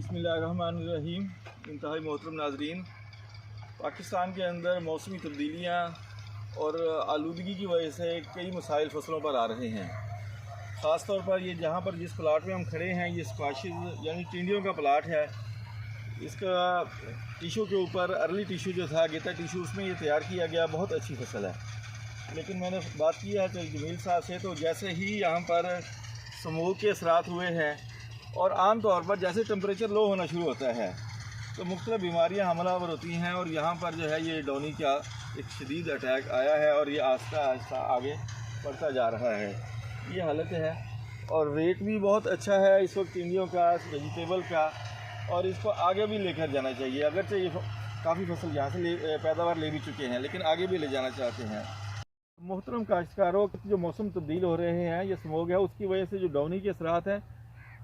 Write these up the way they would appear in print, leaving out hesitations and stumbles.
बिस्मिल्लाहिर्रहमानिर्रहीम। इंतहाई मोहतरम नाजरीन, पाकिस्तान के अंदर मौसमी तब्दीलियाँ और आलूदगी की वजह से कई मसाइल फसलों पर आ रहे हैं। ख़ास तौर पर ये जहाँ पर जिस प्लाट में हम खड़े हैं, ये स्क्वाशिज़ यानी टिंडियों का प्लाट है। इसका टिशू के ऊपर अर्ली टिशू जो था, गेता टिशू, उसमें ये तैयार किया गया, बहुत अच्छी फसल है। लेकिन मैंने बात की है तो जमील साहब से, तो जैसे ही यहाँ पर स्मोक के असरात हुए हैं और आम तौर पर जैसे टेम्परेचर लो होना शुरू होता है तो मुख्तलिफ बीमारियाँ हमलावर होती हैं, और यहाँ पर जो है ये डॉनी का एक शदीद अटैक आया है और ये आहिस्ता आहिस्ता आगे बढ़ता जा रहा है। ये हालत है और रेट भी बहुत अच्छा है इस वक्त टिंडियों का, वेजिटेबल का, और इसको आगे भी लेकर जाना चाहिए। अगरचे ये काफ़ी फसल यहाँ से पैदावार ले भी चुके हैं, लेकिन आगे भी ले जाना चाहते हैं। मोहतरम काश्तकारों, जो मौसम तब्दील हो रहे हैं, ये स्मोक है, उसकी वजह से जो डॉनी के असरात हैं,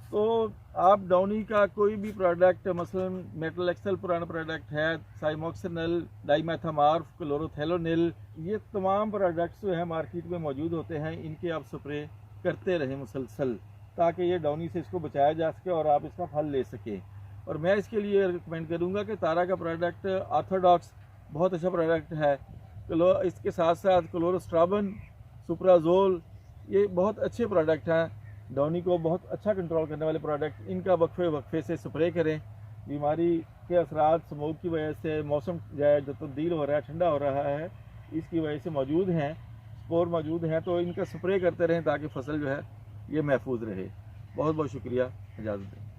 तो आप डॉनी का कोई भी प्रोडक्ट, मसलन मेटल एक्सल पुराना प्रोडक्ट है, साइमोक्सिनल, डाइमेथामार्फ, क्लोरोथेलोनिल, ये तमाम प्रोडक्ट्स जो है मार्केट में मौजूद होते हैं, इनके आप स्प्रे करते रहें मुसलसल, ताकि ये डॉनी से इसको बचाया जा सके और आप इसका फल ले सकें। और मैं इसके लिए रिकमेंड करूँगा कि तारा का प्रोडक्ट ऑर्थोडॉक्स बहुत अच्छा प्रोडक्ट है। इसके साथ साथ क्लोरोस्ट्राबन, सुप्राजोल, ये बहुत अच्छे प्रोडक्ट हैं, डॉनी को बहुत अच्छा कंट्रोल करने वाले प्रोडक्ट। इनका वक्फे से स्प्रे करें। बीमारी के असरात स्मोक की वजह से, मौसम जो तब्दील हो रहा है, ठंडा हो रहा है, इसकी वजह से मौजूद हैं, स्पोर मौजूद हैं, तो इनका स्प्रे करते रहें ताकि फसल जो है ये महफूज रहे। बहुत बहुत शुक्रिया, इजाज़त दें।